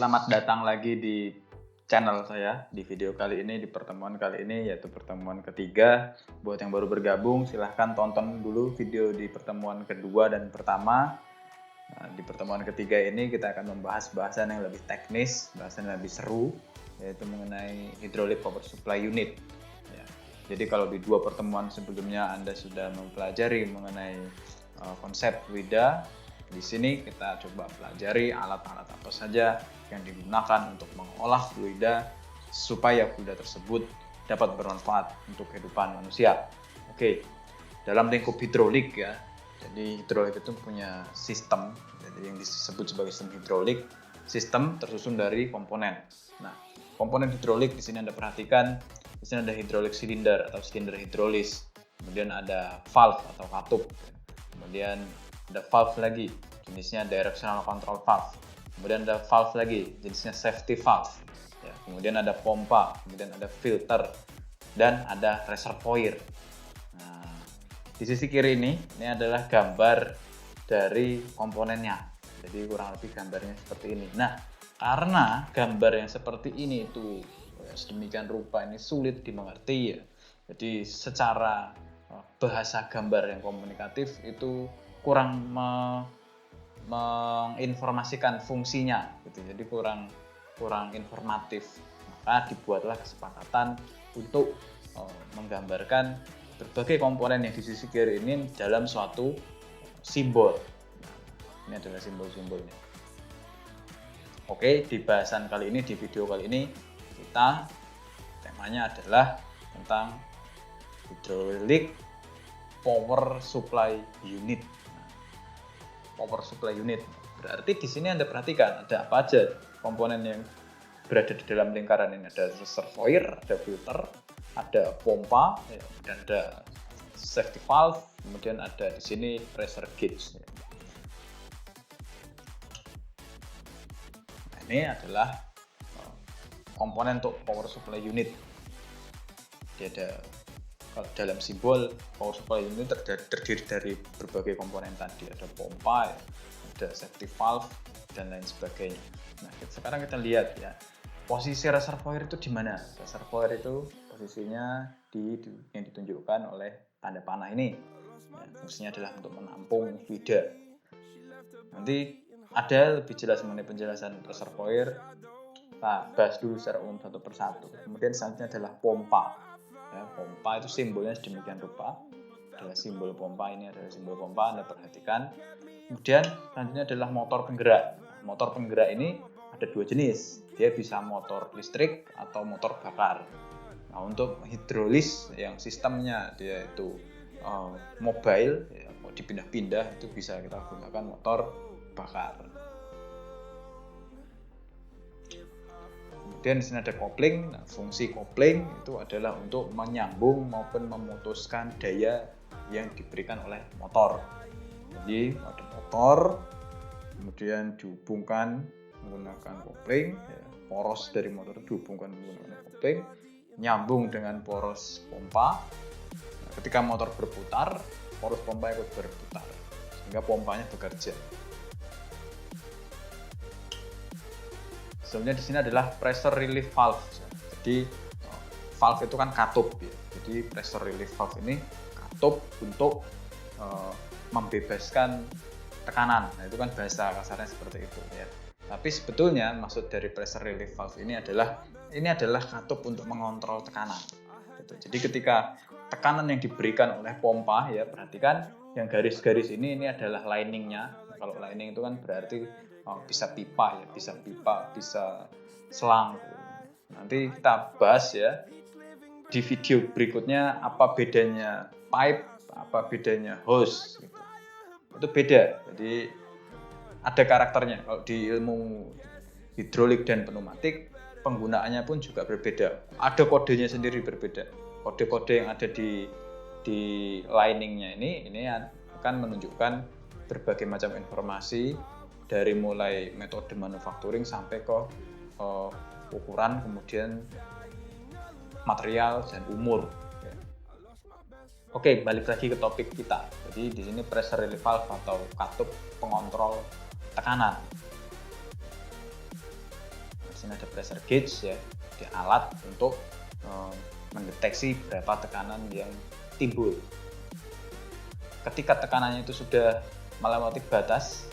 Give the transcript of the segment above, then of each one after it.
selamat datang lagi di channel saya di video kali ini, di pertemuan kali ini, yaitu pertemuan ketiga. Buat yang baru bergabung, silahkan tonton dulu video di pertemuan kedua dan pertama. Nah, di pertemuan ketiga ini kita akan membahas bahasan yang lebih teknis, bahasan yang lebih seru, yaitu mengenai hydraulic power supply unit. Ya. Jadi kalau di dua pertemuan sebelumnya Anda sudah mempelajari mengenai konsep WIDA, di sini kita coba pelajari alat-alat apa saja yang digunakan untuk mengolah fluida supaya fluida tersebut dapat bermanfaat untuk kehidupan manusia. Oke, dalam lingkup hidrolik ya, jadi hidrolik itu punya sistem, jadi yang disebut sebagai sistem hidrolik. Sistem tersusun dari komponen. Nah, komponen hidrolik di sini Anda perhatikan, di sini ada hidrolik silinder atau silinder hidrolis, kemudian ada valve atau katup, kemudian ada valve lagi, jenisnya directional control valve. Kemudian ada valve lagi, jenisnya safety valve. Ya, kemudian ada pompa, kemudian ada filter, dan ada reservoir. Nah, di sisi kiri ini adalah gambar dari komponennya. Jadi kurang lebih gambarnya seperti ini. Nah, karena gambar yang seperti ini itu sedemikian rupa ini sulit dimengerti ya. Jadi secara bahasa gambar yang komunikatif itu kurang menginformasikan fungsinya gitu, jadi kurang informatif. Maka dibuatlah kesepakatan untuk menggambarkan berbagai komponen yang di sisi kiri ini dalam suatu simbol. Nah, ini adalah simbol-simbolnya. Oke, di bahasan kali ini, di video kali ini kita temanya adalah tentang hydraulic power supply unit. Power supply unit berarti di sini Anda perhatikan ada apa aja komponen yang berada di dalam lingkaran ini. Ada reservoir, ada filter, ada pompa, dan ada safety valve, kemudian ada di sini pressure gauge. Nah, ini adalah komponen untuk power supply unit. Dia ada dalam simbol power supply unit terdiri dari berbagai komponen tadi, ada pompa, ada safety valve, dan lain sebagainya. Nah, sekarang kita lihat ya, posisi reservoir itu di mana? Reservoir itu posisinya yang ditunjukkan oleh tanda panah ini. Ya, fungsinya adalah untuk menampung fluida. Nanti ada lebih jelas mengenai penjelasan reservoir. Kita bahas dulu secara umum satu persatu. Kemudian selanjutnya adalah pompa. Ya, pompa itu simbolnya sedemikian rupa, adalah simbol pompa. Ini adalah simbol pompa, Anda perhatikan. Kemudian selanjutnya adalah motor penggerak. Motor penggerak ini ada dua jenis, dia bisa motor listrik atau motor bakar. Nah, untuk hidrolis yang sistemnya dia itu mobile, ya, mau dipindah-pindah, itu bisa kita gunakan motor bakar. Kemudian di sini ada kopling. Nah, fungsi kopling itu adalah untuk menyambung maupun memutuskan daya yang diberikan oleh motor. Jadi ada motor, kemudian dihubungkan menggunakan kopling, ya, poros dari motor dihubungkan menggunakan kopling, nyambung dengan poros pompa. Nah, ketika motor berputar, poros pompa ikut berputar sehingga pompanya bekerja. Sebenarnya di sini adalah pressure relief valve. Jadi valve itu kan katup ya. Jadi pressure relief valve ini katup untuk membebaskan tekanan. Nah, itu kan bahasa kasarnya seperti itu ya. Tapi sebetulnya maksud dari pressure relief valve ini adalah katup untuk mengontrol tekanan. Gitu. Jadi ketika tekanan yang diberikan oleh pompa ya, perhatikan yang garis-garis ini adalah liningnya. Kalau lining itu kan berarti bisa pipa ya, bisa selang. Nanti kita bahas ya di video berikutnya apa bedanya pipe, apa bedanya hose gitu. Itu beda. Jadi ada karakternya. Kalau di ilmu hidrolik dan pneumatik penggunaannya pun juga berbeda. Ada kodenya sendiri berbeda. Kode-kode yang ada di liningnya ini akan menunjukkan berbagai macam informasi dari mulai metode manufacturing sampai ke ukuran, kemudian material dan umur. Oke, balik lagi ke topik kita. Jadi di sini pressure relief valve atau katup pengontrol tekanan. sini ada pressure gauge ya, di alat untuk mendeteksi berapa tekanan yang timbul. Ketika tekanannya itu sudah melewati batas,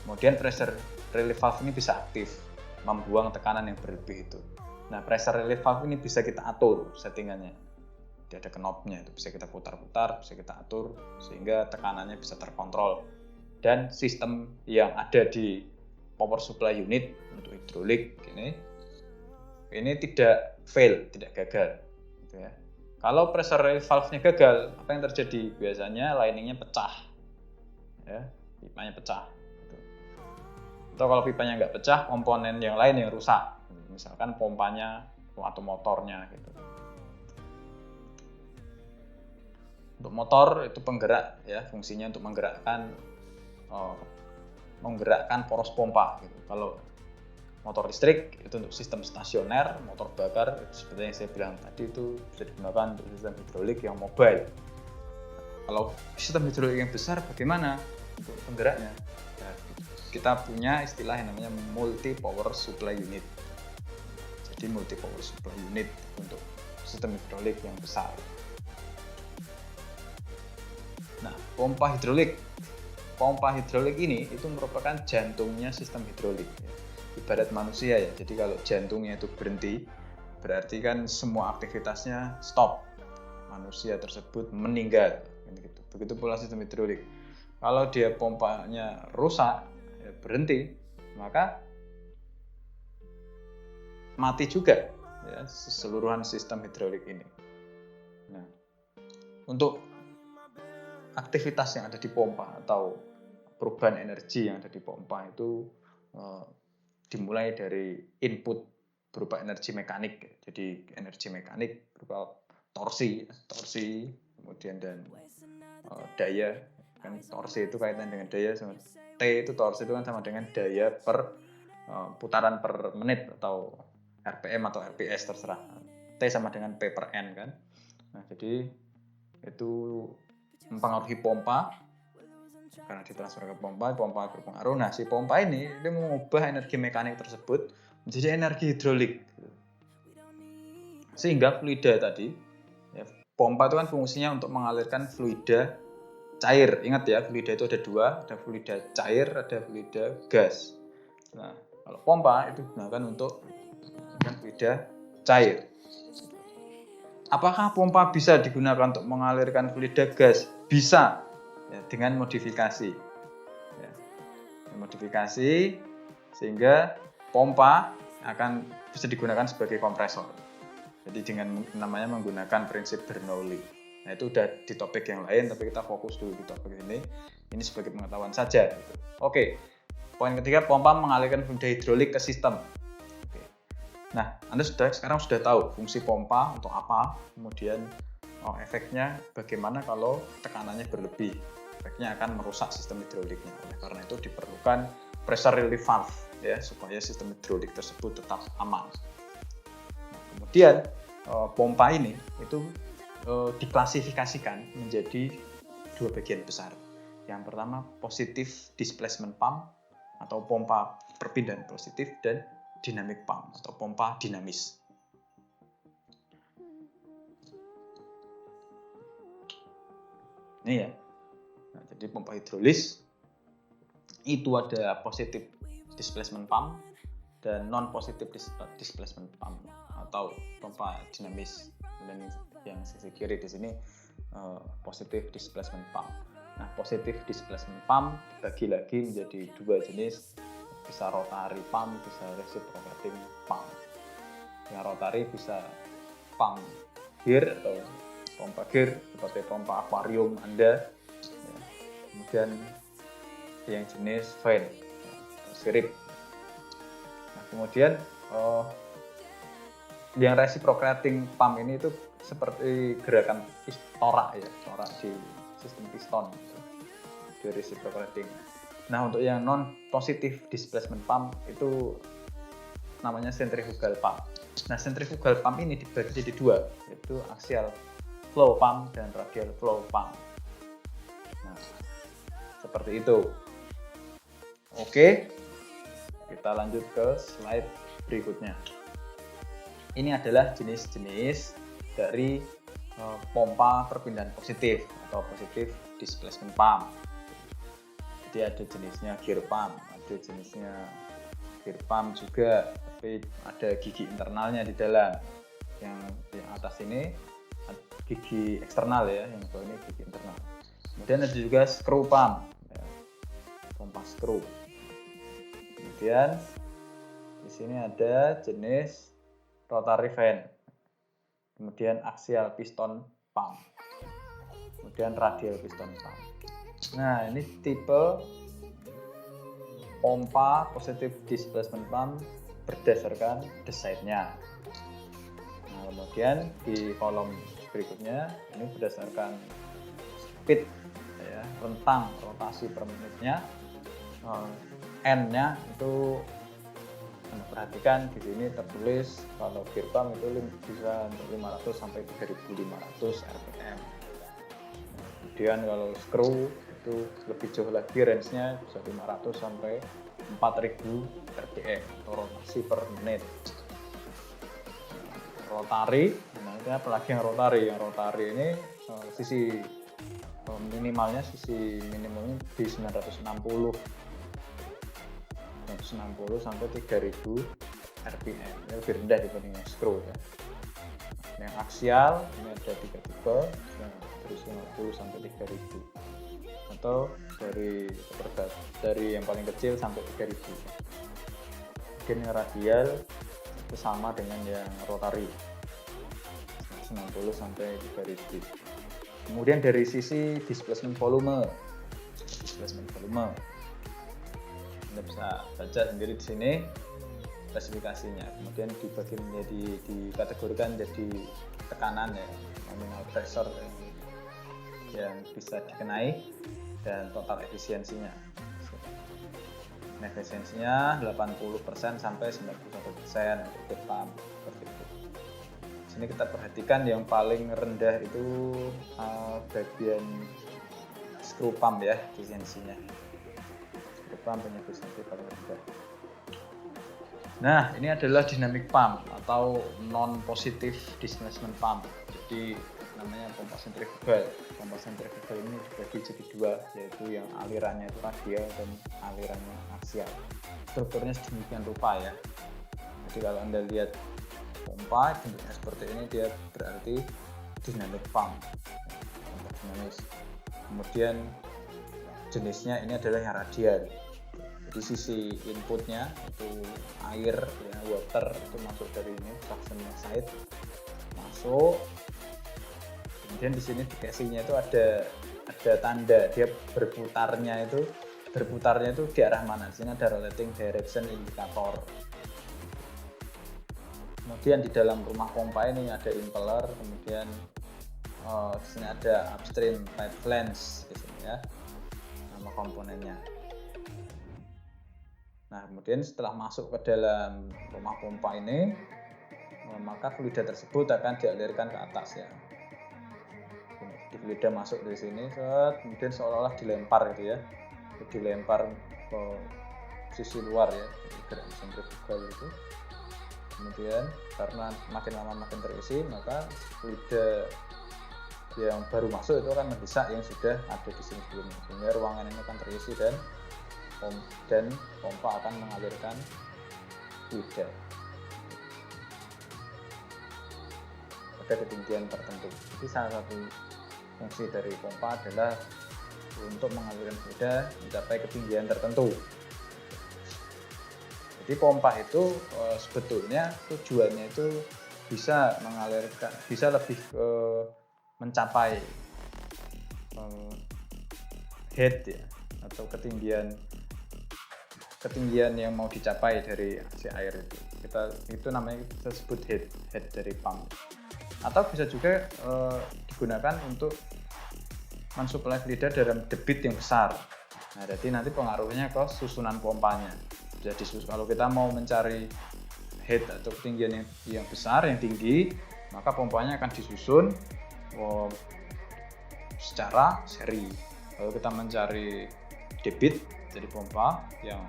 kemudian pressure relief valve ini bisa aktif membuang tekanan yang berlebih itu. Nah, pressure relief valve ini bisa kita atur settingannya. Dia ada knobnya, itu bisa kita putar-putar, bisa kita atur sehingga tekanannya bisa terkontrol. Dan sistem yang ada di power supply unit untuk hidrolik ini tidak fail, tidak gagal gitu ya. Kalau pressure relief valve-nya gagal, apa yang terjadi? Biasanya liningnya pecah ya, pipanya pecah gitu. Atau kalau pipanya nggak pecah, komponen yang lain yang rusak, misalkan pompanya atau motornya gitu. Untuk motor itu penggerak ya, fungsinya untuk menggerakkan poros pompa gitu. Kalau motor listrik itu untuk sistem stasioner, motor bakar itu seperti yang saya bilang tadi itu bisa digunakan untuk sistem hidrolik yang mobile. Kalau sistem hidrolik yang besar bagaimana untuk penggeraknya? Ya, kita punya istilah yang namanya multi power supply unit. Jadi multi power supply unit untuk sistem hidrolik yang besar. Nah, pompa hidrolik ini itu merupakan jantungnya sistem hidrolik ya. Ibarat manusia ya, jadi kalau jantungnya itu berhenti berarti kan semua aktivitasnya stop, manusia tersebut meninggal gitu. Begitu pula sistem hidrolik, kalau dia pompanya rusak ya, berhenti, maka mati juga ya keseluruhan sistem hidrolik ini. Nah, untuk aktivitas yang ada di pompa atau perubahan energi yang ada di pompa itu dimulai dari input berupa energi mekanik. Jadi energi mekanik berupa torsi, kemudian dan daya. Kan torsi itu kaitan dengan daya, sama T itu torsi itu kan sama dengan daya per putaran per menit atau RPM atau RPS terserah. T sama dengan P per N kan. Nah, jadi itu mempengaruhi pompa. Karena ditransfer ke pompa berpengaruh. Nah, si pompa ini dia mengubah energi mekanik tersebut menjadi energi hidrolik. Sehingga fluida tadi, ya, pompa itu kan fungsinya untuk mengalirkan fluida cair. Ingat ya, fluida itu ada dua, ada fluida cair, ada fluida gas. Nah, kalau pompa itu digunakan untuk fluida cair. Apakah pompa bisa digunakan untuk mengalirkan fluida gas? Bisa. Ya, dengan modifikasi ya, modifikasi sehingga pompa akan bisa digunakan sebagai kompresor. Jadi dengan namanya menggunakan prinsip Bernoulli. Nah, itu udah di topik yang lain, tapi kita fokus dulu di topik ini sebagai pengetahuan saja gitu. Oke, poin ketiga, pompa mengalirkan fluida hidrolik ke sistem. Oke. Nah, Anda sekarang sudah tahu fungsi pompa untuk apa, kemudian efeknya bagaimana kalau tekanannya berlebih. Efeknya akan merusak sistem hidroliknya. Oleh karena itu diperlukan pressure relief valve ya, supaya sistem hidrolik tersebut tetap aman. Nah, kemudian pompa ini itu diklasifikasikan menjadi dua bagian besar. Yang pertama positive displacement pump atau pompa perpindahan positif, dan dynamic pump atau pompa dinamis. Ini ya. Nah, jadi pompa hidrolis itu ada positive displacement pump dan non positive displacement pump atau pompa dinamis. Dan yang sisi kiri di sini positive displacement pump. Nah, positive displacement pump dibagi lagi menjadi dua jenis, bisa rotary pump, bisa reciprocating pump. Yang rotary bisa pump gear atau pompa gear seperti pompa akuarium Anda. Kemudian yang jenis fan, sirip. Nah, kemudian yang reciprocating pump ini itu seperti gerakan torak ya, torak di sistem piston di reciprocating. Nah, untuk yang non positive displacement pump itu namanya centrifugal pump. Nah, centrifugal pump ini dibagi jadi dua, yaitu axial flow pump dan radial flow pump. Nah, seperti itu. Oke. Kita lanjut ke slide berikutnya. Ini adalah jenis-jenis dari pompa perpindahan positif atau positif displacement pump. Jadi ada jenisnya gear pump, ada jenisnya gear pump juga, tapi ada gigi internalnya di dalam. Yang atas ini gigi eksternal ya, yang bawah ini gigi internal. Kemudian ada juga screw pump, ya, pompa screw. Kemudian di sini ada jenis rotary fan, kemudian axial piston pump, kemudian radial piston pump. Nah, ini tipe pompa positive displacement pump berdasarkan desainnya. Nah, kemudian di kolom berikutnya ini berdasarkan speed ya, rentang rotasi per menitnya. N-nya itu perhatikan di sini tertulis kalau gear pump itu bisa 500 sampai 3500 rpm. Kemudian kalau screw itu lebih jauh lagi, range-nya bisa 500 sampai 4000 rpm atau rotasi per menit. Rotary, nah ini apalagi yang rotary? Yang rotary ini sisi minimalnya di 960 sampai 3000 rpm, ini lebih rendah dibanding yang screw ya. Yang aksial ini ada 3 tipe, dari 50 sampai 3000 atau dari yang paling kecil sampai 3000. Mungkin yang radial itu sama dengan yang rotary 90 sampai 3000. Kemudian dari sisi displacement volume Anda bisa baca sendiri di sini spesifikasinya. Kemudian dibagi menjadi, dikategorikan jadi tekanan ya, nominal pressure yang bisa dikenai, dan total efisiensinya. Efisiensinya 80% sampai 91% untuk gear pump, seperti itu. Sini kita perhatikan yang paling rendah itu bagian screw pump ya, efisiensinya. Screw pump punya efisiensi paling rendah. Nah, ini adalah dynamic pump atau non positive displacement pump. Jadi namanya pompa sentrifugal. Pompa sentrifugal ini dibagi jadi dua, yaitu yang alirannya itu radial dan alirannya aksial. Strukturnya sedemikian rupa ya. Jadi kalau Anda lihat pompa bentuknya seperti ini, dia berarti dynamic pump, pompa dinamis. Kemudian jenisnya ini adalah yang radial. Jadi sisi inputnya itu air ya, water itu masuk dari ini suction side masuk. Kemudian di sini di casingnya itu ada tanda dia berputarnya itu di arah mana. Di sini ada rotating direction indicator. Kemudian di dalam rumah pompa ini ada impeller, kemudian di sini ada upstream pipe flange di sini ya, nama komponennya. Nah, kemudian setelah masuk ke dalam rumah pompa ini, maka fluida tersebut akan dialirkan ke atas ya. Fluida masuk dari sini, kemudian seolah-olah dilempar gitu ya, dilempar ke sisi luar ya, gerak sentrifugal itu. Kemudian karena makin lama makin terisi, maka fluida yang baru masuk itu akan mendesak yang sudah ada di sini sebelumnya, sehingga ruangan ini akan terisi dan pompa akan mengalirkan fluida pada ketinggian tertentu. Jadi salah satu fungsi dari pompa adalah untuk mengalirkan fluida mencapai ketinggian tertentu. Jadi pompa itu sebetulnya tujuannya itu bisa mengalirkan, bisa lebih mencapai head ya, atau ketinggian yang mau dicapai dari si air itu namanya kita sebut head dari pump. Atau bisa juga digunakan untuk mensuplai fluida dalam debit yang besar. Nah, jadi nanti pengaruhnya ke susunan pompanya. Jadi kalau kita mau mencari head atau ketinggian yang besar, yang tinggi, maka pompanya akan disusun secara seri. Kalau kita mencari debit dari pompa yang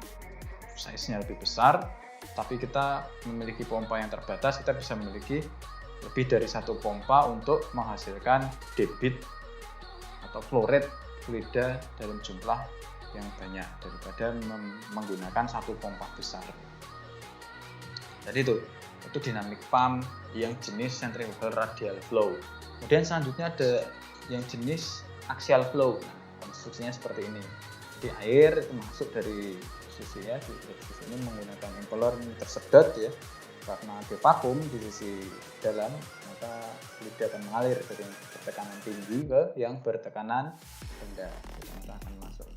size-nya lebih besar, tapi kita memiliki pompa yang terbatas, kita bisa memiliki lebih dari satu pompa untuk menghasilkan debit atau flow rate fluida dalam jumlah yang banyak daripada menggunakan satu pompa besar. Jadi itu dynamic pump yang jenis centrifugal radial flow. Kemudian selanjutnya ada yang jenis axial flow. Konstruksinya seperti ini. Jadi air itu masuk dari sisi ya, di sisi ini menggunakan impeller tersedot ya. Karena ada vakum di sisi dalam, maka fluida akan mengalir dari yang bertekanan tinggi ke yang bertekanan rendah. Maka akan masuk.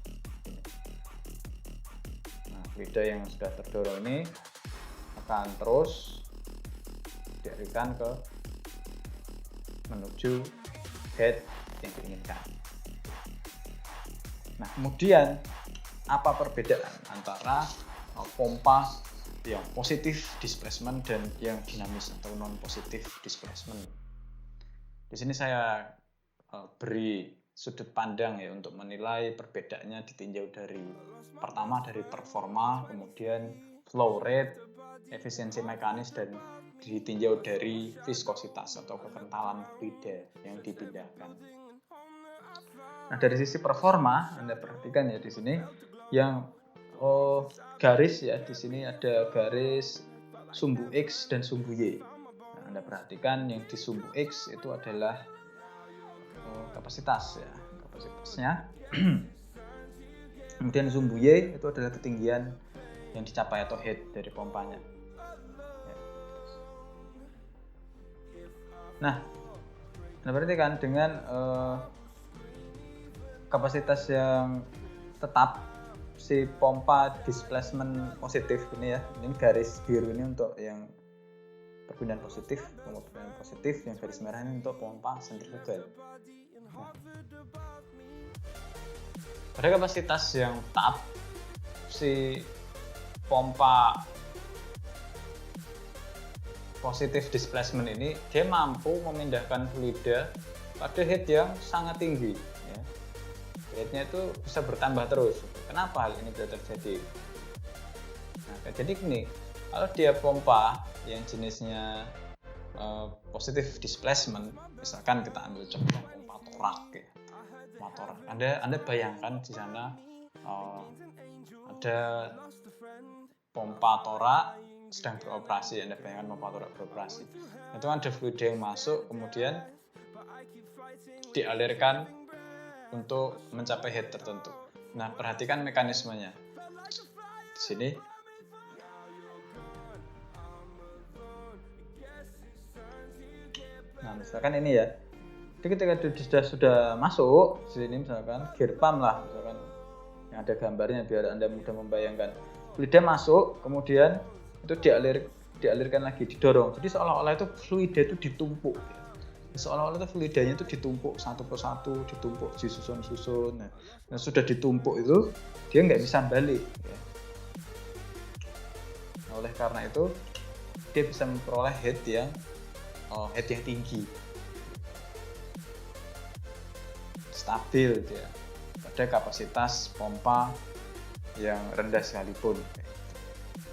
Nah, fluida yang sudah terdorong ini akan terus dialirkan ke menuju head yang diinginkan. Nah, kemudian apa perbedaan antara pompa yang positif displacement dan yang dinamis atau non positif displacement? Di sini saya beri sudut pandang ya untuk menilai perbedaannya ditinjau dari pertama dari performa, kemudian flow rate, efisiensi mekanis, dan ditinjau dari viskositas atau kekentalan fluida yang dipindahkan. Nah, dari sisi performa, Anda perhatikan ya di sini yang garis ya, di sini ada garis sumbu X dan sumbu Y. Nah, Anda perhatikan yang di sumbu X itu adalah kapasitas ya, kapasitasnya. Kemudian sumbu Y itu adalah ketinggian yang dicapai atau head dari pompanya. Nah, berarti kan dengan kapasitas yang tetap si pompa displacement positif ini ya, ini garis biru ini untuk yang perpindahan positif, pompa perpindahan positif, yang garis merah ini untuk pompa sentrifugal. Nah, pada kapasitas yang tetap si pompa positif displacement ini dia mampu memindahkan fluida pada head yang sangat tinggi ya. Headnya itu bisa bertambah terus. Kenapa hal ini bisa terjadi? Nah, jadi gini, kalau dia pompa yang jenisnya positif displacement, misalkan kita ambil contoh pompa torak ya. Torak. Anda bayangkan di sana ada pompa torak sedang beroperasi, Anda bayangkan pompa torak beroperasi. Itu ada fluida yang masuk, kemudian dialirkan untuk mencapai head tertentu. Nah, perhatikan mekanismenya. Di sini nah, misalkan ini ya. Jadi ketika sudah masuk di sini misalkan gear pump lah, misalkan yang ada gambarnya biar Anda mudah membayangkan. Fluida masuk, kemudian itu dialirkan lagi, didorong. Jadi seolah-olah itu fluida itu ditumpuk. Seolah-olah itu fluidanya itu ditumpuk satu persatu, ditumpuk disusun-susun. Nah, sudah ditumpuk itu dia nggak bisa balik. Ya. Nah, oleh karena itu dia bisa memperoleh head yang tinggi, stabil dia pada kapasitas pompa yang rendah sekalipun.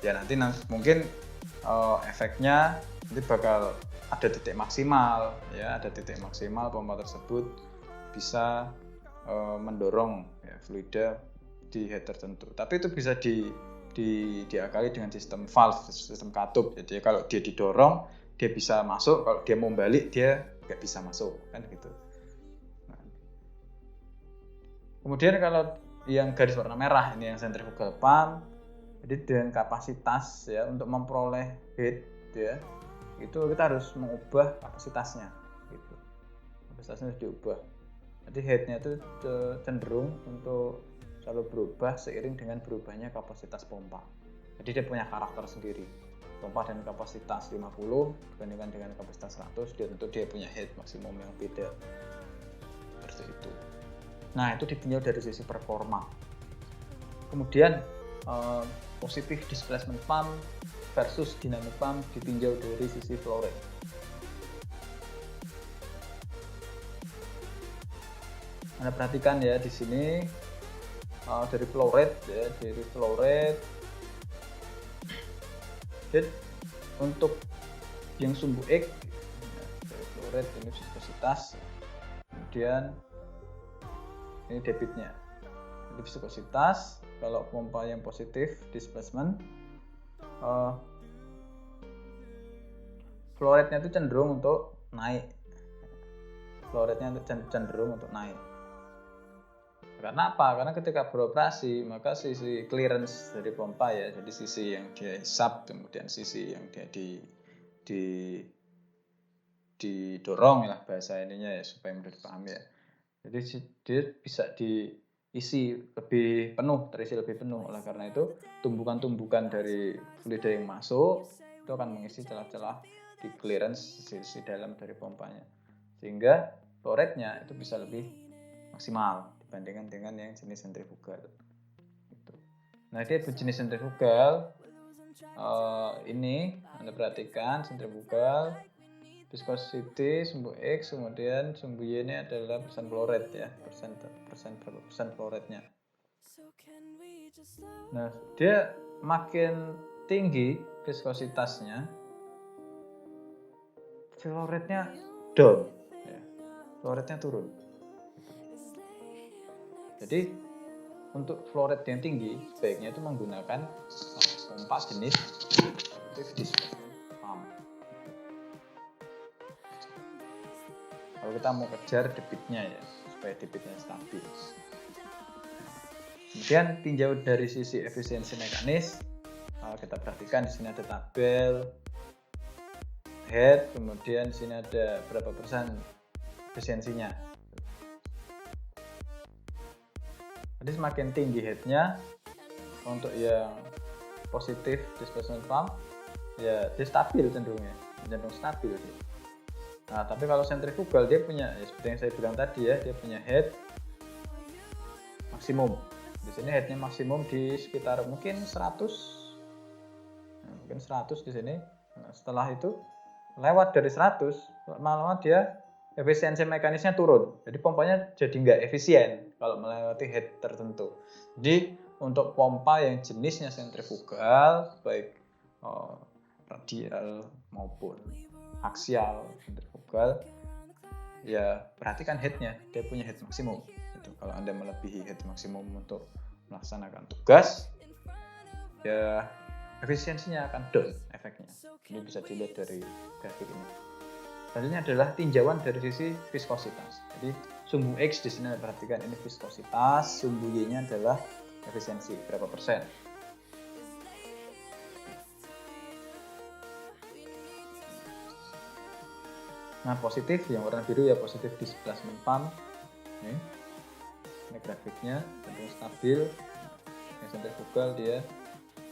Ya nanti mungkin efeknya nanti bakal ada titik maksimal ya, ada titik maksimal pompa tersebut bisa mendorong ya, fluida di head tertentu. Tapi itu bisa diakali dengan sistem valve, sistem katup. Jadi kalau dia didorong dia bisa masuk, kalau dia mau balik dia nggak bisa masuk kan gitu. Nah. Kemudian kalau yang garis warna merah ini yang centrifugal pump, jadi dengan kapasitas ya untuk memperoleh head ya, itu kita harus mengubah kapasitasnya gitu. Kapasitasnya harus diubah. Jadi headnya itu cenderung untuk selalu berubah seiring dengan berubahnya kapasitas pompa. Jadi dia punya karakter sendiri. Pompa dengan kapasitas 50 dibandingkan dengan kapasitas 100, dia punya head maksimum yang beda. Seperti itu. Nah, itu ditinjau dari sisi performa. Kemudian positif displacement pump versus dynamic pump ditinjau dari sisi flow rate. Anda perhatikan ya di sini dari flow rate ya, dari flow rate Dan untuk yang sumbu X, flow rate ini viskositas, kemudian ini debitnya. Jadi viskositas, kalau pompa yang positif displacement, flow rate-nya itu cenderung untuk naik. Flow rate-nya cenderung untuk naik. Karena apa? Karena ketika beroperasi, maka sisi clearance dari pompa ya, jadi sisi yang dia hisap, kemudian sisi yang dia didorong lah bahasa ininya ya, supaya mudah dipahami ya. Jadi dia bisa diisi lebih penuh, terisi lebih penuh. Oleh karena itu, tumbukan-tumbukan dari fluida yang masuk itu akan mengisi celah-celah di clearance sisi dalam dari pompanya, sehingga flow rate-nya itu bisa lebih maksimal dibandingkan dengan yang jenis sentrifugal. Gitu. Nah, dia jenis sentrifugal ini Anda perhatikan, sentrifugal, viscosity, sumbu X, kemudian sumbu Y ini adalah persen flow rate ya, berapa persen flow rate-nya. Nah, dia makin tinggi viskositasnya, flow rate-nya down, ya. Flow rate-nya turun. Jadi untuk flow rate yang tinggi sebaiknya itu menggunakan pompa jenis displacement pump. Kalau kita mau kejar debitnya ya, supaya debitnya stabil. Kemudian tinjau dari sisi efisiensi mekanis, kita perhatikan di sini ada tabel head, kemudian di sini ada berapa persen efisiensinya. Jadi semakin tinggi headnya untuk yang positif displacement pump ya dia stabil cenderung stabil dia. Nah, tapi kalau sentrifugal dia punya ya seperti yang saya bilang tadi ya, dia punya head maksimum. Di sini headnya maksimum di sekitar mungkin 100, mungkin 100 di sini. Nah, setelah itu lewat dari 100 lama-lama dia efisiensi mekanisnya turun, jadi pompanya jadi nggak efisien kalau melewati head tertentu. Jadi untuk pompa yang jenisnya sentrifugal, baik radial maupun aksial sentrifugal, ya perhatikan headnya, dia punya head maksimum. Itu kalau Anda melebihi head maksimum untuk melaksanakan tugas, ya efisiensinya akan down efeknya. Ini bisa dilihat dari grafik ini. Selanjutnya adalah tinjauan dari sisi viskositas. Jadi sumbu X di sini perhatikan ini viskositas, sumbu Y-nya adalah efisiensi berapa persen. Nah, positif yang warna biru ya positif displacement pump. Ini grafiknya cenderung stabil. Yang sentrifugal dia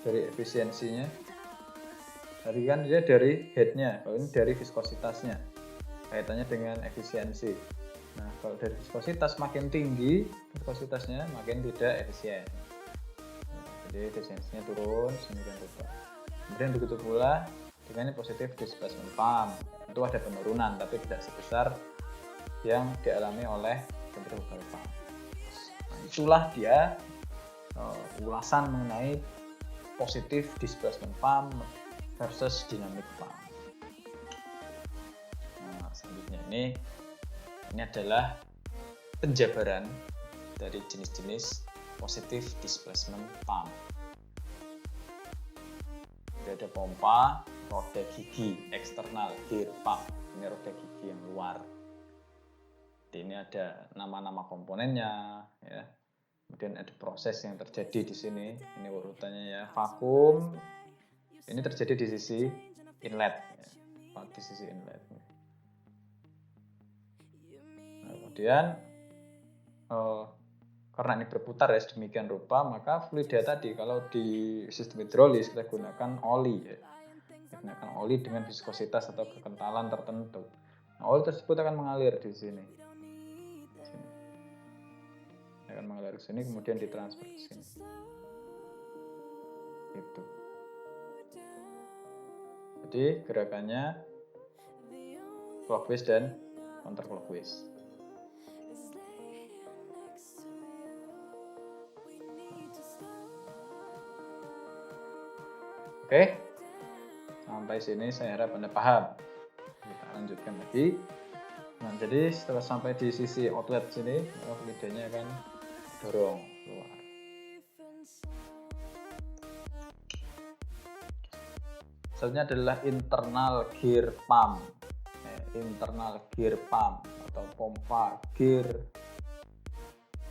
dari efisiensinya. Tadi kan dia dari headnya, kalau ini dari viskositasnya, kaitannya dengan efisiensi. Nah, kalau dari viskositas makin tinggi viskositasnya makin tidak efisien. Jadi efisiensinya turun sedemikian rupa. Kemudian begitu pula dengan positif displacement pump, itu ada penurunan tapi tidak sebesar yang dialami oleh sentrifugal pump. Nah, itulah dia ulasan mengenai positif displacement pump versus dynamic pump. Nah, selanjutnya ini adalah penjabaran dari jenis-jenis positif displacement pump. Jadi ada pompa roda gigi eksternal gear pump, ini roda gigi yang luar. Jadi ini ada nama-nama komponennya ya. Kemudian ada proses yang terjadi di sini. Ini urutannya ya, vakum. Ini terjadi di sisi inlet, ya. Di sisi inlet. Nah, kemudian karena ini berputar ya sedemikian rupa, maka fluida tadi kalau di sistem hidrolis kita gunakan oli, ya. Kita gunakan oli dengan viskositas atau kekentalan tertentu. Nah, oli tersebut akan mengalir di sini. Akan mengalir ke sini, kemudian ditransfer ke sini. Itu. Jadi gerakannya clockwise dan counterclockwise. Oke. Sampai sini saya harap Anda paham. Kita lanjutkan lagi. Nah, jadi setelah sampai di sisi outlet sini, lidahnya akan dorong keluar. Selanjutnya adalah internal gear pump. Internal gear pump atau pompa gear,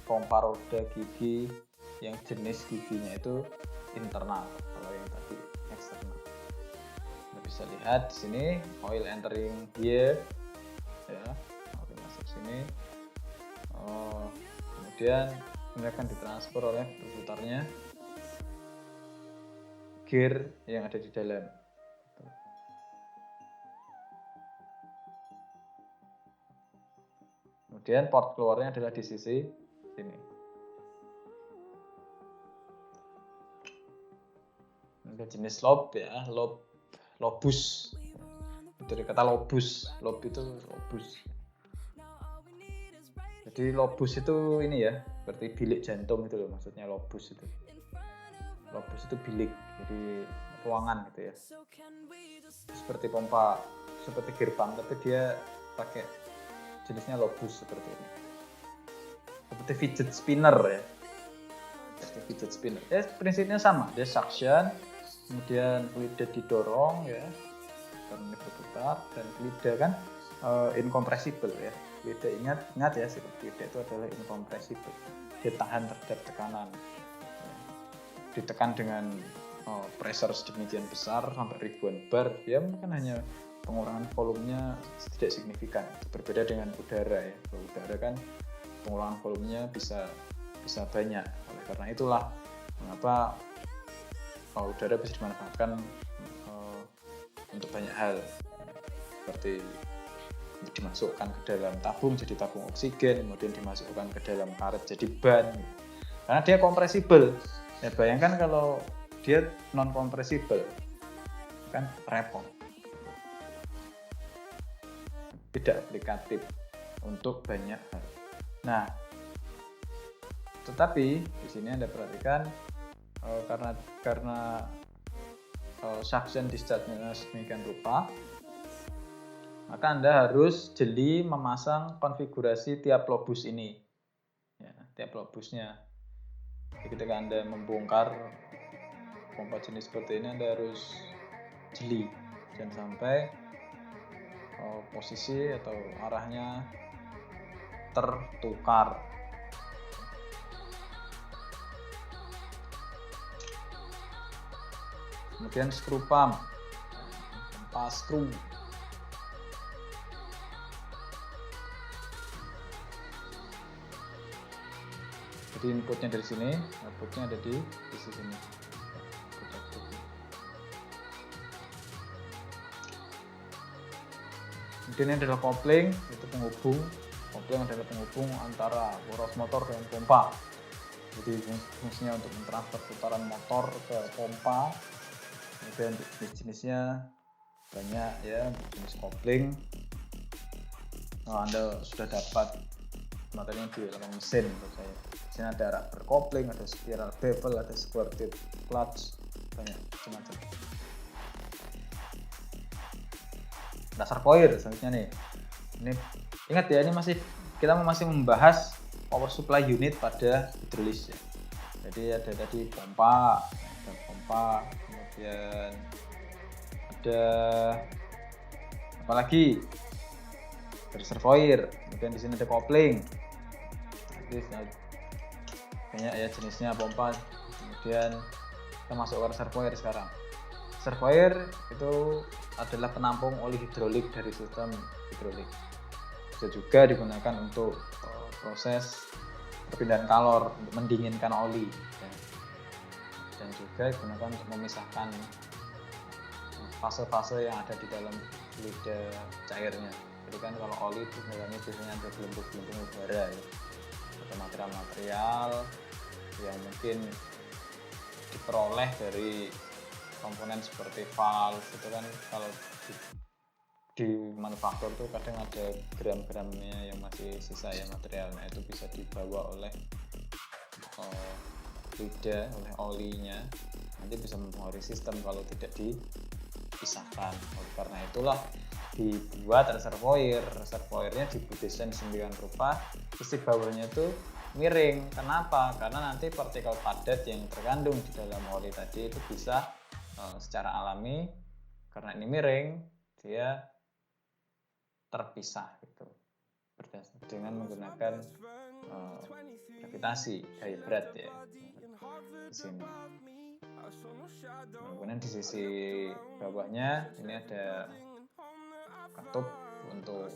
pompa roda gigi yang jenis giginya itu internal, kalau yang tadi eksternal. Anda bisa lihat di sini oil entering here, ya, oil masuk sini. Kemudian ini akan ditransfer oleh berputarnya gear yang ada di dalam. Kemudian port keluarnya adalah di sisi sini. Ini jenis lob ya, lobus. Dari kata lobus, lob itu lobus. Jadi lobus itu ini ya, seperti bilik jantung itu loh maksudnya lobus itu. Lobus itu bilik, jadi ruangan gitu ya. Seperti pompa, seperti gear pump, tapi dia pakai jenisnya lobus seperti ini. Seperti fidget spinner ya. Seperti fidget spinner. Prinsipnya sama, dia suction, kemudian lidah didorong ya, dan ini berputar, dan lidah kan incompressible ya. Lidah ingat ya, seperti lidah itu adalah incompressible. Dia tahan terhadap tekanan. Ditekan dengan pressure sedemikian besar sampai ribuan bar, dia mungkin hanya pengurangan volumenya tidak signifikan. Berbeda dengan udara ya. Kalau udara kan pengurangan volumenya bisa banyak. Oleh karena itulah mengapa udara bisa dimanfaatkan untuk banyak hal, seperti dimasukkan ke dalam tabung jadi tabung oksigen, kemudian dimasukkan ke dalam karet jadi ban, karena dia kompresibel. Ya bayangkan kalau dia non kompresibel, kan repot, tidak aplikatif untuk banyak hal. Nah, tetapi di sini Anda perhatikan karena suction discharge-nya sedemikian rupa, maka Anda harus jeli memasang konfigurasi tiap lobus ini, ya, tiap lobusnya. Jadi ketika Anda membongkar pompa jenis seperti ini, Anda harus jeli dan sampai posisi atau arahnya tertukar. Kemudian screw pump, pompa screw. Jadi inputnya dari sini, outputnya ada di sisi sini. Kemudian ini adalah kopling, itu penghubung. Kopling adalah penghubung antara boros motor dan pompa. Jadi fungsinya untuk mentransfer putaran motor ke pompa. Kemudian jenis-jenisnya banyak ya, jenis kopling. Anda sudah dapat materinya di dalam mesin menurut saya. Di sini ada rubber kopling, ada spiral bevel, ada square tip clutch, banyak macam-macam. Dasar coil selanjutnya nih. Ini ingat ya, ini kita masih membahas power supply unit pada hidrolis ya. Jadi ada tadi pompa, kemudian ada apa lagi? Reservoir, kemudian di sini ada kopling. Jadi banyak ya jenisnya pompa. Kemudian kita masuk ke reservoir sekarang. Reservoir itu adalah penampung oli hidrolik dari sistem hidrolik. Bisa juga digunakan untuk proses perpindahan kalor, untuk mendinginkan oli, dan juga digunakan untuk memisahkan fase-fase yang ada di dalam lidah cairnya. Jadi kan kalau oli itu dalamnya biasanya ada gelembung-gelembung udara ya, atau material-material yang mungkin diperoleh dari komponen seperti valve. Itu kan kalau di manufaktur tuh kadang ada gram-gramnya yang masih sisa ya, materialnya itu bisa dibawa oleh lidah, oleh olinya, nanti bisa mempengaruhi sistem kalau tidak terpisahkan. Oleh karena itulah dibuat reservoir. Reservoirnya didesain sedemikian rupa sisi bawahnya itu miring. Kenapa? Karena nanti partikel padat yang terkandung di dalam oli tadi itu bisa secara alami, karena ini miring, dia terpisah gitu dengan menggunakan gravitasi gaya berat ya di sini. Kemudian di sisi bawahnya ini ada katup untuk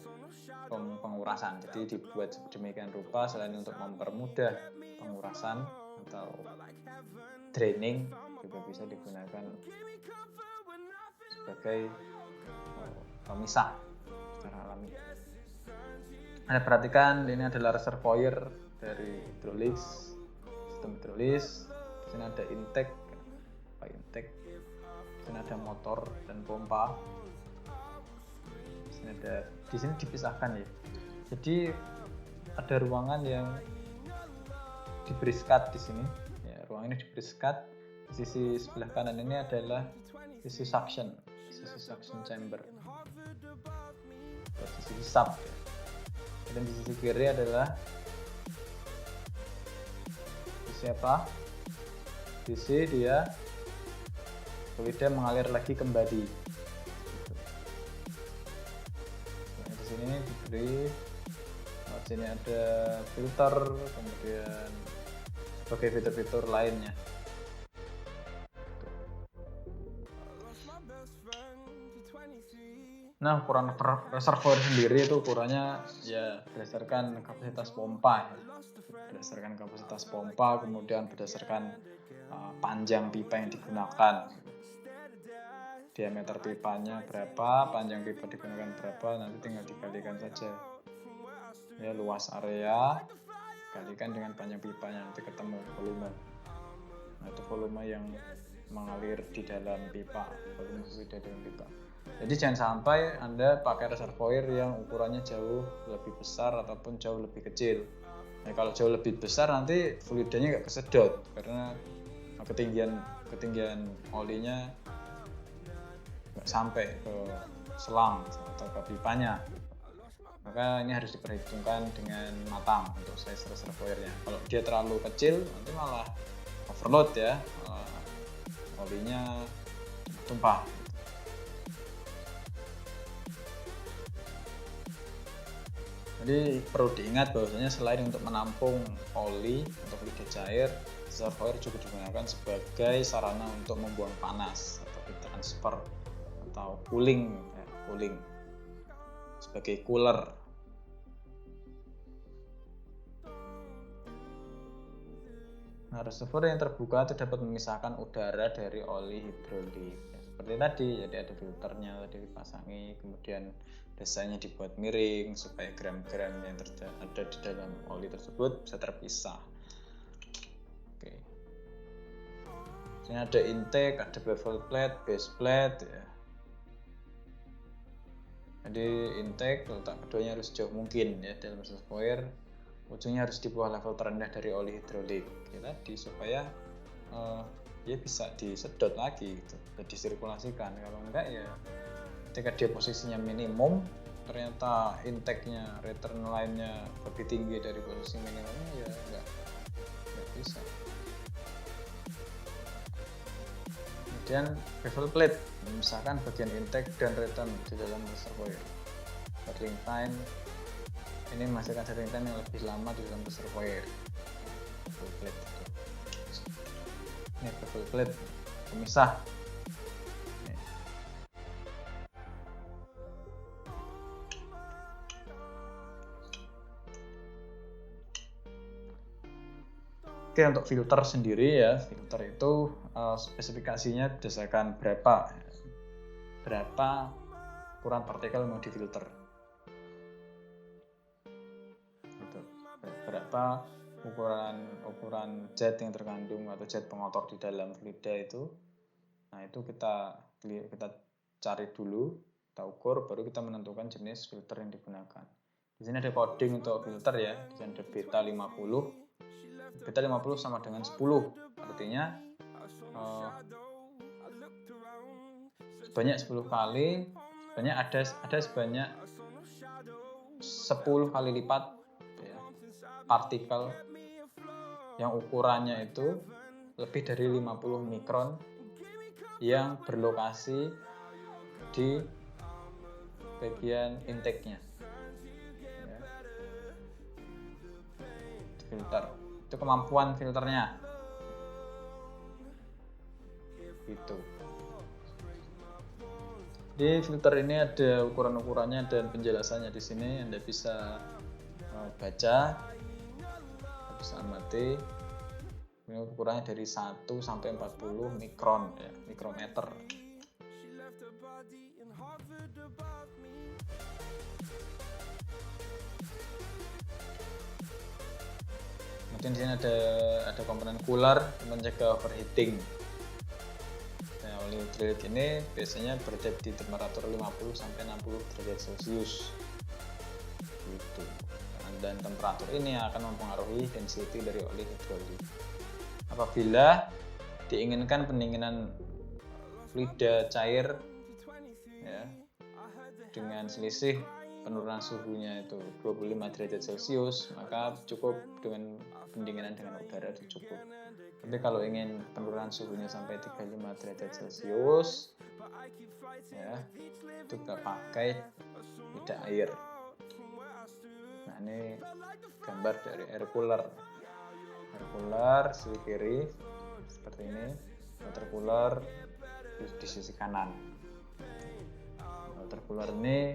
pengurasan. Jadi dibuat sedemikian rupa selain untuk mempermudah pengurasan atau draining, juga bisa digunakan sebagai pemisah secara alami. Anda perhatikan ini adalah reservoir dari hidrolis, sistem hidrolis. Di sini ada intake, di sini ada motor dan pompa. Di sini dipisahkan ya. Jadi ada ruangan yang diberi skat di sini. Ya, ruangan ini diberi skat. Di sisi sebelah kanan ini adalah sisi suction chamber. Sisi sub. Dan di sisi kiri adalah sisi apa? Sisi dia fluidnya mengalir lagi kembali. Nah, di sini diberi, di sini ada filter, kemudian sebagai fitur-fitur lainnya. Nah, ukuran reservoir sendiri itu ukurannya ya berdasarkan kapasitas pompa ya. Berdasarkan kapasitas pompa, kemudian berdasarkan panjang pipa yang digunakan. Diameter pipanya berapa, panjang pipa digunakan berapa, nanti tinggal dikalikan saja. Ya, luas area kalikan dengan panjang pipanya, nanti ketemu volume. Nah, itu volume yang mengalir di dalam pipa, volume fluid di dalam pipa. Jadi jangan sampai Anda pakai reservoir yang ukurannya jauh lebih besar ataupun jauh lebih kecil. Nah, kalau jauh lebih besar nanti fluidnya nggak kesedot karena ketinggian olinya nggak sampai ke selang atau ke pipanya. Maka ini harus diperhitungkan dengan matang untuk size reservoirnya. Kalau dia terlalu kecil nanti malah overload ya, olinya tumpah. Jadi perlu diingat bahwasanya selain untuk menampung oli atau fluid cair, reservoir juga digunakan sebagai sarana untuk membuang panas atau heat transfer atau cooling, sebagai cooler. Nah, reservoir yang terbuka itu dapat memisahkan udara dari oli hidrolik. Seperti tadi, jadi ada filternya tadi dipasangi, kemudian desainnya dibuat miring supaya gram-gram yang ada di dalam oli tersebut bisa terpisah. Oke. Sini ada intake, ada bevel plate, base plate ya. Jadi intake letak keduanya harus jauh mungkin ya dalam reservoir. Ujungnya harus di bawah level terendah dari oli hidrolik ya tadi, supaya dia bisa disedot lagi gitu, disirkulasikan. Kalau enggak ya ketika dia posisinya minimum ternyata intake-nya, return line-nya lebih tinggi dari posisi minimumnya, ya enggak bisa. Kemudian bevel plate memisahkan bagian intake dan return di dalam reservoir. Settling time ini menghasilkan settling time yang lebih lama di dalam reservoir. Bevel plate ini bevel plate pemisah. Oke, untuk filter sendiri ya, filter itu spesifikasinya berdasarkan berapa ukuran partikel yang mau difilter. Gitu. Berapa ukuran zat yang terkandung atau zat pengotor di dalam fluida itu. Nah, itu kita cari dulu, kita ukur, baru kita menentukan jenis filter yang digunakan. Di sini ada coding untuk filter ya, di sini ada beta 50. Beta 50 sama dengan 10, artinya sebanyak 10 kali, sebanyak ada sebanyak 10 kali lipat ya, partikel yang ukurannya itu lebih dari 50 mikron yang berlokasi di bagian intake-nya ya. Filter itu kemampuan filternya gitu. Di filter ini ada ukuran-ukurannya dan penjelasannya di sini. Anda bisa baca, bisa amati. Ini ukurannya dari 1 sampai 40 mikron ya, mikrometer. Kemudian di sini ada komponen cooler mencegah overheating. Nah, oli hidrolik ini biasanya berada di temperatur 50 sampai 60 derajat Celcius. Gitu. Dan temperatur ini akan mempengaruhi density dari oli hidrolik. Apabila diinginkan pendinginan fluida cair ya, dengan selisih penurunan suhunya itu 25 derajat Celcius, maka cukup dengan pendinginan dengan udara itu cukup. Tapi kalau ingin penurunan suhunya sampai 35 derajat Celcius ya, itu kita pakai fluida air. Nah, ini gambar dari air cooler. Air cooler sisi kiri seperti ini, water cooler di sisi kanan. Water cooler ini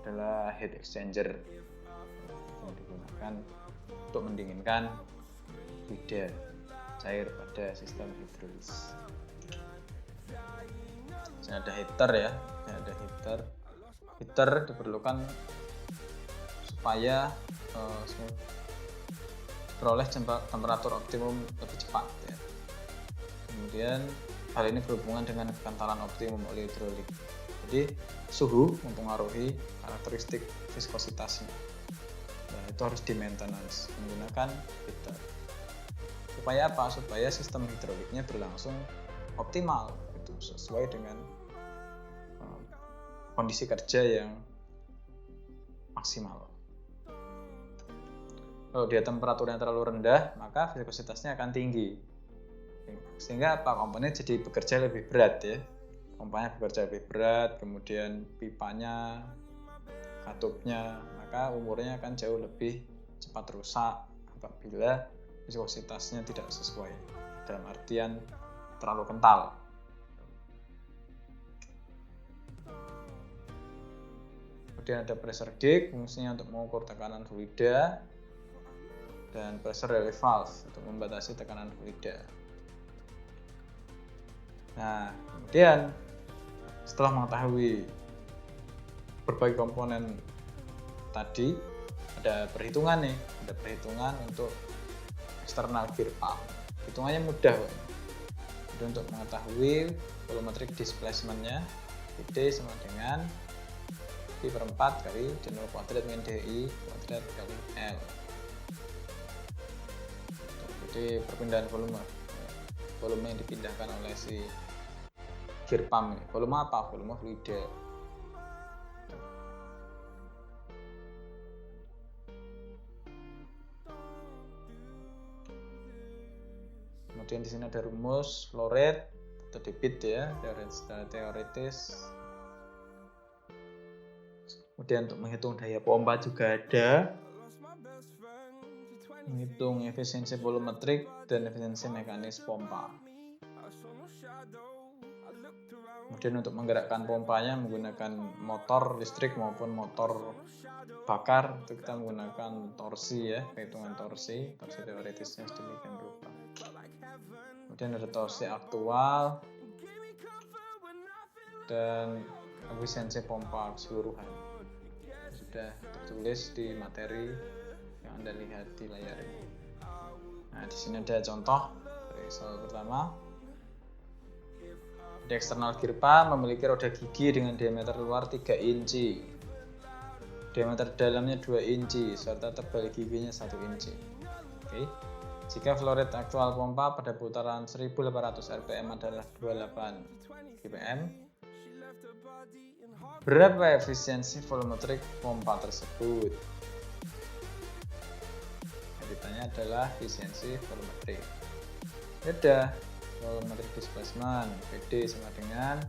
adalah heat exchanger yang digunakan untuk mendinginkan fluida cair pada sistem hidrolis. Ini ada heater ya, ini ada heater. Heater diperlukan supaya peroleh temperatur optimum lebih cepat ya. Kemudian hal ini berhubungan dengan kekentalan optimum oli hidrolik. Jadi suhu mempengaruhi karakteristik viskositasnya. Nah, itu harus di maintenance menggunakan heater. Supaya apa? Supaya sistem hidroliknya berlangsung optimal, itu sesuai dengan kondisi kerja yang maksimal. Kalau dia temperaturnya terlalu rendah, maka viskositasnya akan tinggi. Sehingga apa? Komponen jadi bekerja lebih berat ya. Pompanya bekerja lebih berat, kemudian pipanya, katupnya, maka umurnya akan jauh lebih cepat rusak apabila viskositasnya tidak sesuai. Dalam artian terlalu kental. Kemudian ada pressure gauge, fungsinya untuk mengukur tekanan fluida, dan pressure relief valve untuk membatasi tekanan fluida. Nah, kemudian setelah mengetahui berbagai komponen tadi, ada perhitungan nih, ada perhitungan untuk external gear pump. Hitungannya mudah, jadi untuk mengetahui volumetric displacement-nya, VD sama dengan P per 4 kali D0 kuadrat min DI kuadrat kali L. Jadi perpindahan volume yang dipindahkan oleh si gear pump ini. Volume apa? Volume fluida. Kemudian di sini ada rumus flow rate atau debit ya, teoritis. Kemudian untuk menghitung daya pompa juga ada, menghitung efisiensi volumetrik dan efisiensi mekanis pompa. Kemudian untuk menggerakkan pompanya menggunakan motor listrik maupun motor bakar, itu kita menggunakan torsi ya, perhitungan torsi teoritisnya sedemikian rupa. Kemudian ada torsi aktual dan efisiensi pompa keseluruhan. Sudah tertulis di materi yang Anda lihat di layar ini. Nah, di sini ada contoh dari soal pertama. Di eksternal gear pump memiliki roda gigi dengan diameter luar 3 inci, diameter dalamnya 2 inci, serta tebal giginya 1 inci. Oke. Jika flow rate aktual pompa pada putaran 1800 rpm adalah 28 kpm, berapa efisiensi volumetrik pompa tersebut? Yang ditanya adalah efisiensi volumetrik. Ada volumetric displacement PD sama dengan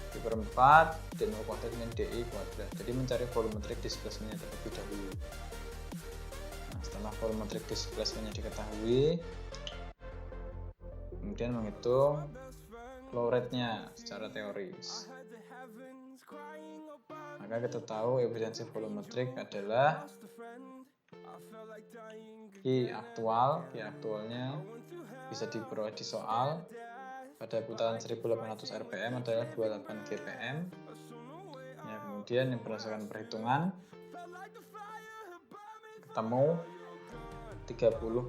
P per 4 dan U kuadrat min DI kuadrat. Jadi mencari volumetric displacement terlebih dahulu. Nah, setelah volumetric displacement diketahui, kemudian menghitung flow rate-nya secara teoris. Maka kita tahu efisiensi volumetrik adalah Q aktualnya bisa diperoleh di soal pada putaran 1800 rpm adalah 28 kpm. Ya, kemudian yang berdasarkan perhitungan ketemu 30,6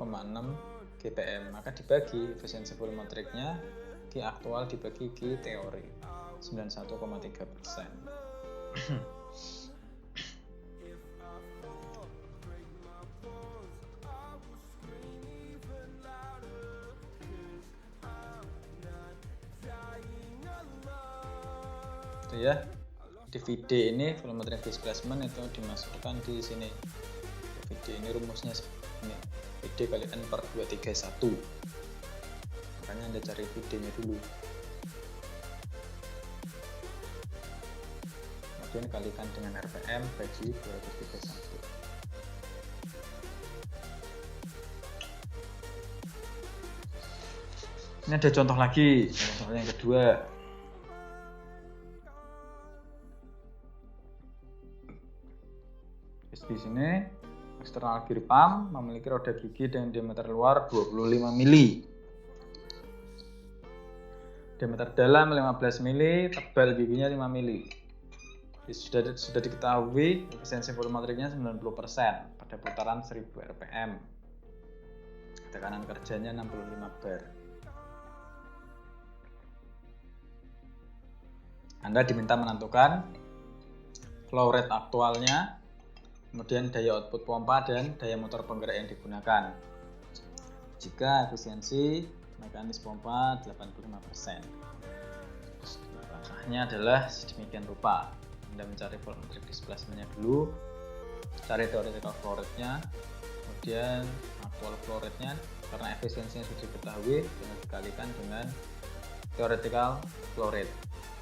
kpm, maka dibagi efisiensi volumetriknya Q aktual dibagi Q teori 91,3%. Itu ya, di VD ini volumetric displacement itu dimasukkan di sini. VD ini rumusnya ini, VD kali N per 231, makanya Anda cari VD nya dulu, kemudian kalikan dengan RPM bagi 231. Ini ada contoh lagi, contoh yang kedua. Di sini eksternal gear pump memiliki roda gigi dengan diameter luar 25 mili, diameter dalam 15 mili, tebal giginya 5 mili. Sudah diketahui efisiensi volumetriknya 90% pada putaran 1000 rpm. Tekanan kerjanya 65 bar. Anda diminta menentukan flow rate aktualnya, kemudian daya output pompa dan daya motor penggerak yang digunakan. Jika efisiensi mekanis pompa 85%. Langkahnya adalah sedemikian rupa. Anda mencari volumetric displacement-nya dulu, cari theoretical flow rate-nya, kemudian aktual flow rate-nya, karena efisiensinya sudah diketahui, dengan dikalikan dengan theoretical flow rate.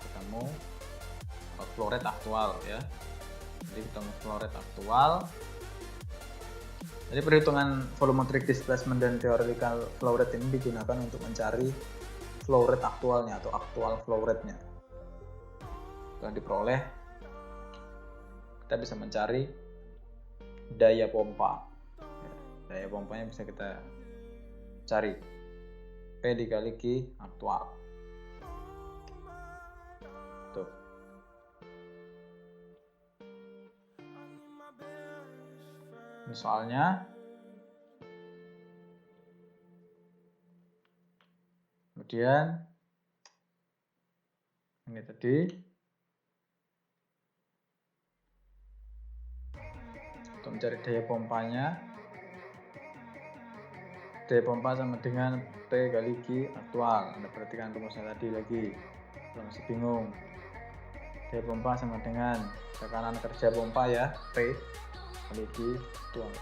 Ketemu flow rate aktual ya. Jadi ketemu flow rate aktual. Jadi perhitungan volumetric displacement dan theoretical flow rate ini digunakan untuk mencari flow rate aktualnya atau aktual flow rate-nya. Setelah diperoleh, kita bisa mencari daya pompa. Daya pompanya bisa kita cari P dikali Q aktual. Tuh. Ini soalnya. Kemudian ini tadi untuk mencari daya pompanya. Daya pompa sama dengan P kali Q aktual. Anda perhatikan rumusnya tadi lagi, kalau masih bingung. Daya pompa sama dengan tekanan kerja pompa ya, P kali Q aktual.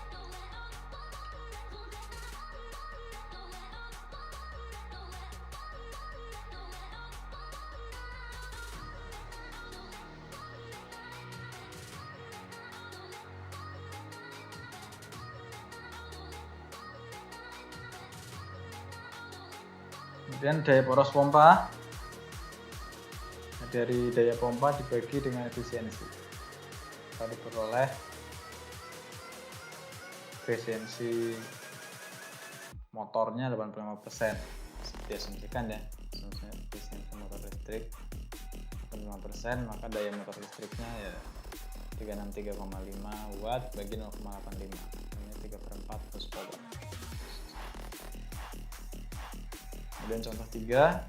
Kemudian daya poros pompa, dari daya pompa dibagi dengan efisiensi, kita diperoleh efisiensi motornya 85%. Seperti asumsikan ya, efisiensi motor listrik 85%, maka daya motor listriknya ya 363,5 watt bagi 0,85, ini 3/4 horsepower. Kemudian contoh 3,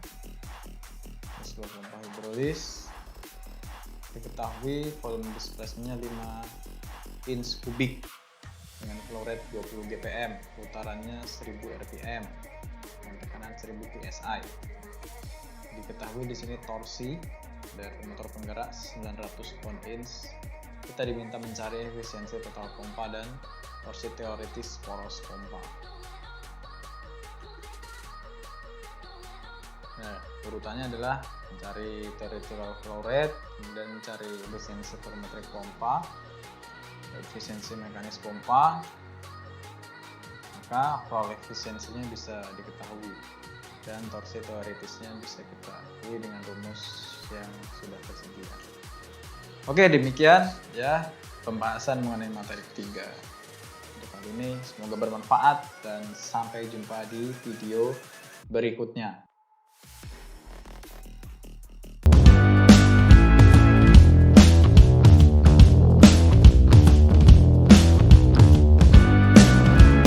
sebuah pompa hidrolis, diketahui volume displacement-nya 5 inch kubik. dengan flow rate 20 GPM, putarannya 1000 RPM, dan tekanan 1000 PSI. Diketahui di sini torsi dari motor penggerak 900 pound-inch. Kita diminta mencari efisiensi total pompa dan torsi teoritis poros pompa. Nah, urutannya adalah mencari theoretical flow rate, kemudian mencari efisiensi volumetrik pompa, efisiensi mekanis pompa, maka flow efisiensinya bisa diketahui dan torsi teoritisnya bisa kita ketahui dengan rumus yang sudah tersedia. Oke, demikian ya pembahasan mengenai materi ketiga untuk kali ini. Semoga bermanfaat dan sampai jumpa di video berikutnya.